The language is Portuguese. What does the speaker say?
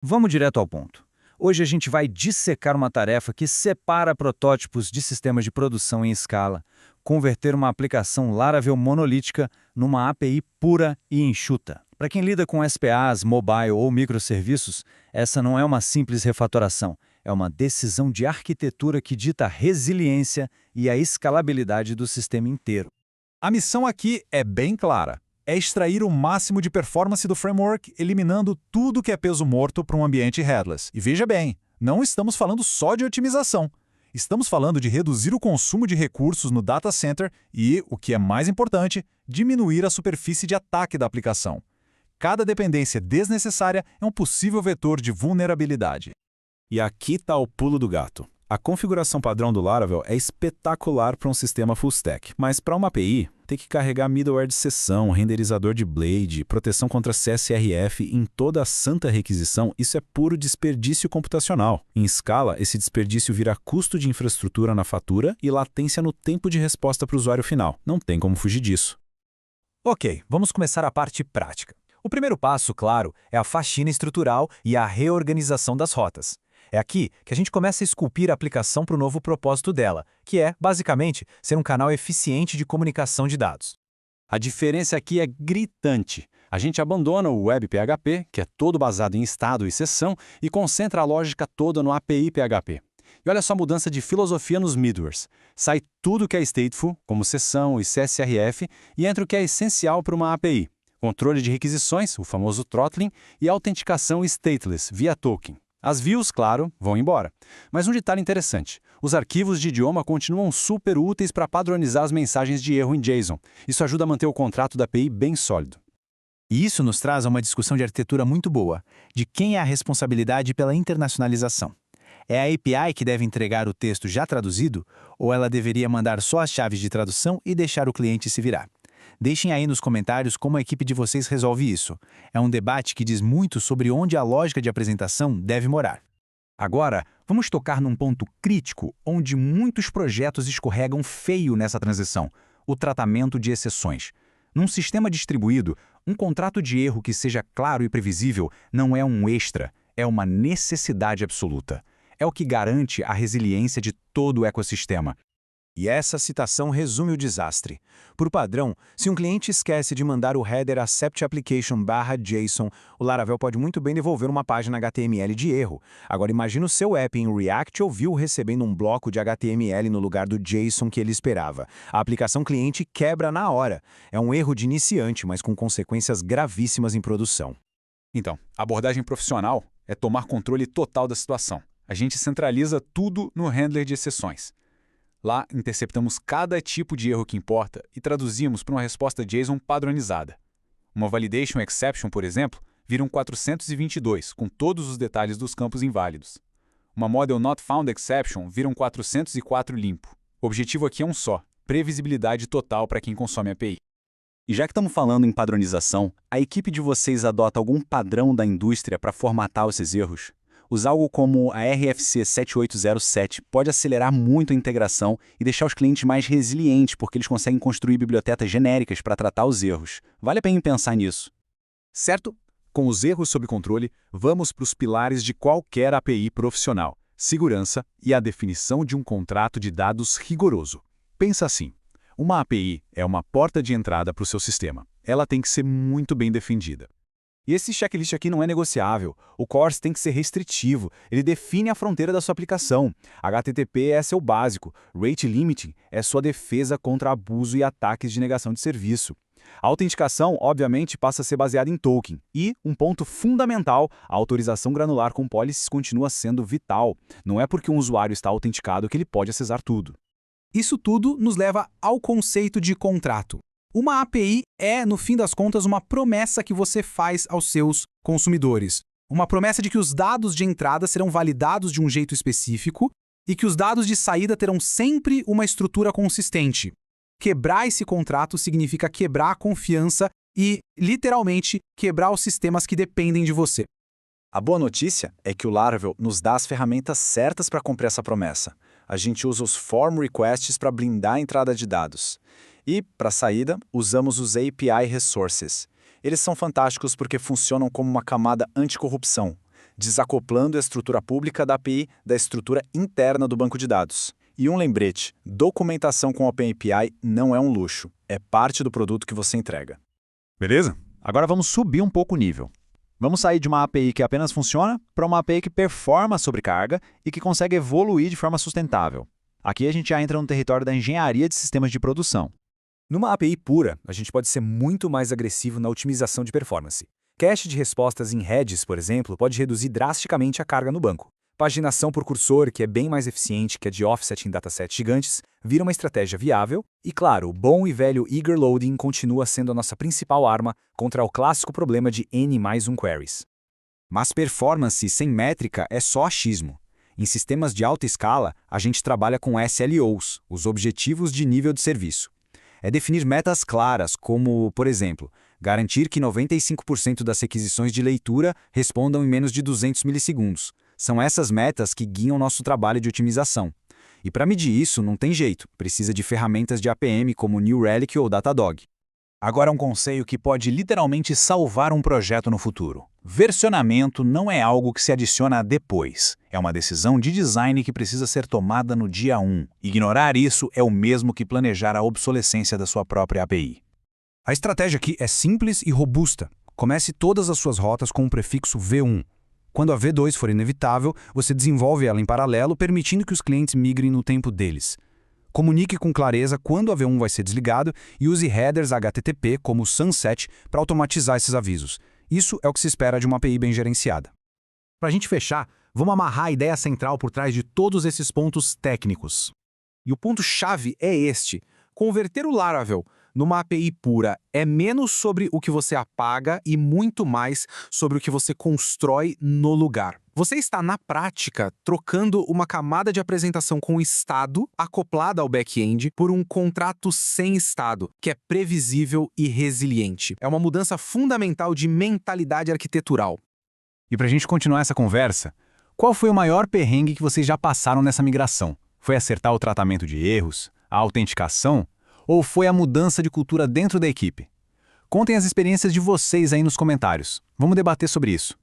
Vamos direto ao ponto. Hoje a gente vai dissecar uma tarefa que separa protótipos de sistemas de produção em escala, converter uma aplicação Laravel monolítica numa API pura e enxuta. Para quem lida com SPAs, mobile ou microserviços, essa não é uma simples refatoração, é uma decisão de arquitetura que dita a resiliência e a escalabilidade do sistema inteiro. A missão aqui é bem clara. É extrair o máximo de performance do framework, eliminando tudo que é peso morto para um ambiente headless. E veja bem, não estamos falando só de otimização. Estamos falando de reduzir o consumo de recursos no data center e, o que é mais importante, diminuir a superfície de ataque da aplicação. Cada dependência desnecessária é um possível vetor de vulnerabilidade. E aqui está o pulo do gato. A configuração padrão do Laravel é espetacular para um sistema full stack, mas para uma API, ter que carregar middleware de sessão, renderizador de Blade, proteção contra CSRF em toda a santa requisição, isso é puro desperdício computacional. Em escala, esse desperdício vira custo de infraestrutura na fatura e latência no tempo de resposta para o usuário final. Não tem como fugir disso. Ok, vamos começar a parte prática. O primeiro passo, claro, é a faxina estrutural e a reorganização das rotas. É aqui que a gente começa a esculpir a aplicação para o novo propósito dela, que é, basicamente, ser um canal eficiente de comunicação de dados. A diferença aqui é gritante. A gente abandona o Web PHP, que é todo baseado em estado e sessão, e concentra a lógica toda no API PHP. E olha só a mudança de filosofia nos middlewares. Sai tudo que é stateful, como sessão e CSRF, e entra o que é essencial para uma API. Controle de requisições, o famoso throttling, e autenticação stateless, via token. As views, claro, vão embora. Mas um detalhe interessante, os arquivos de idioma continuam super úteis para padronizar as mensagens de erro em JSON. Isso ajuda a manter o contrato da API bem sólido. E isso nos traz a uma discussão de arquitetura muito boa, de quem é a responsabilidade pela internacionalização. É a API que deve entregar o texto já traduzido, ou ela deveria mandar só as chaves de tradução e deixar o cliente se virar? Deixem aí nos comentários como a equipe de vocês resolve isso. É um debate que diz muito sobre onde a lógica de apresentação deve morar. Agora, vamos tocar num ponto crítico onde muitos projetos escorregam feio nessa transição: o tratamento de exceções. Num sistema distribuído, um contrato de erro que seja claro e previsível não é um extra, é uma necessidade absoluta. É o que garante a resiliência de todo o ecossistema. E essa citação resume o desastre. Por padrão, se um cliente esquece de mandar o header accept application/JSON, o Laravel pode muito bem devolver uma página HTML de erro. Agora imagine o seu app em React ou Vue recebendo um bloco de HTML no lugar do JSON que ele esperava. A aplicação cliente quebra na hora. É um erro de iniciante, mas com consequências gravíssimas em produção. Então, a abordagem profissional é tomar controle total da situação. A gente centraliza tudo no handler de exceções. Lá, interceptamos cada tipo de erro que importa e traduzimos para uma resposta JSON padronizada. Uma validation exception, por exemplo, vira um 422, com todos os detalhes dos campos inválidos. Uma model not found exception vira um 404 limpo. O objetivo aqui é um só: previsibilidade total para quem consome a API. E já que estamos falando em padronização, a equipe de vocês adota algum padrão da indústria para formatar esses erros? Usar algo como a RFC 7807 pode acelerar muito a integração e deixar os clientes mais resilientes, porque eles conseguem construir bibliotecas genéricas para tratar os erros. Vale a pena pensar nisso. Certo? Com os erros sob controle, vamos para os pilares de qualquer API profissional: segurança e a definição de um contrato de dados rigoroso. Pensa assim: uma API é uma porta de entrada para o seu sistema. Ela tem que ser muito bem defendida. E esse checklist aqui não é negociável. O CORS tem que ser restritivo. Ele define a fronteira da sua aplicação. HTTP é seu básico. Rate Limiting é sua defesa contra abuso e ataques de negação de serviço. A autenticação, obviamente, passa a ser baseada em token. E, um ponto fundamental, a autorização granular com policies continua sendo vital. Não é porque um usuário está autenticado que ele pode acessar tudo. Isso tudo nos leva ao conceito de contrato. Uma API é, no fim das contas, uma promessa que você faz aos seus consumidores. Uma promessa de que os dados de entrada serão validados de um jeito específico e que os dados de saída terão sempre uma estrutura consistente. Quebrar esse contrato significa quebrar a confiança e, literalmente, quebrar os sistemas que dependem de você. A boa notícia é que o Laravel nos dá as ferramentas certas para cumprir essa promessa. A gente usa os form requests para blindar a entrada de dados. E, para saída, usamos os API Resources. Eles são fantásticos porque funcionam como uma camada anticorrupção. desacoplando a estrutura pública da API da estrutura interna do banco de dados. E um lembrete, documentação com OpenAPI não é um luxo, é parte do produto que você entrega. Beleza? Agora vamos subir um pouco o nível. Vamos sair de uma API que apenas funciona para uma API que performa sobrecarga e que consegue evoluir de forma sustentável. Aqui a gente já entra no território da engenharia de sistemas de produção. Numa API pura, a gente pode ser muito mais agressivo na otimização de performance. Cache de respostas em Redis, por exemplo, pode reduzir drasticamente a carga no banco. Paginação por cursor, que é bem mais eficiente que a de offset em datasets gigantes, vira uma estratégia viável. E claro, o bom e velho eager loading continua sendo a nossa principal arma contra o clássico problema de N+1 queries. Mas performance sem métrica é só achismo. Em sistemas de alta escala, a gente trabalha com SLOs, os Objetivos de Nível de Serviço. É definir metas claras, como, por exemplo, garantir que 95% das requisições de leitura respondam em menos de 200 milissegundos. São essas metas que guiam nosso trabalho de otimização. E para medir isso, não tem jeito, precisa de ferramentas de APM como New Relic ou Datadog. Agora um conceito que pode literalmente salvar um projeto no futuro. Versionamento não é algo que se adiciona depois. É uma decisão de design que precisa ser tomada no dia 1. Ignorar isso é o mesmo que planejar a obsolescência da sua própria API. A estratégia aqui é simples e robusta. Comece todas as suas rotas com o prefixo V1. Quando a V2 for inevitável, você desenvolve ela em paralelo, permitindo que os clientes migrem no tempo deles. Comunique com clareza quando a V1 vai ser desligado e use headers HTTP como o Sunset para automatizar esses avisos. Isso é o que se espera de uma API bem gerenciada. Para a gente fechar, vamos amarrar a ideia central por trás de todos esses pontos técnicos. E o ponto-chave é este. Converter o Laravel numa API pura é menos sobre o que você apaga e muito mais sobre o que você constrói no lugar. Você está, na prática, trocando uma camada de apresentação com estado acoplada ao back-end por um contrato sem estado, que é previsível e resiliente. É uma mudança fundamental de mentalidade arquitetural. E para a gente continuar essa conversa, qual foi o maior perrengue que vocês já passaram nessa migração? Foi acertar o tratamento de erros, a autenticação, ou foi a mudança de cultura dentro da equipe? Contem as experiências de vocês aí nos comentários. Vamos debater sobre isso.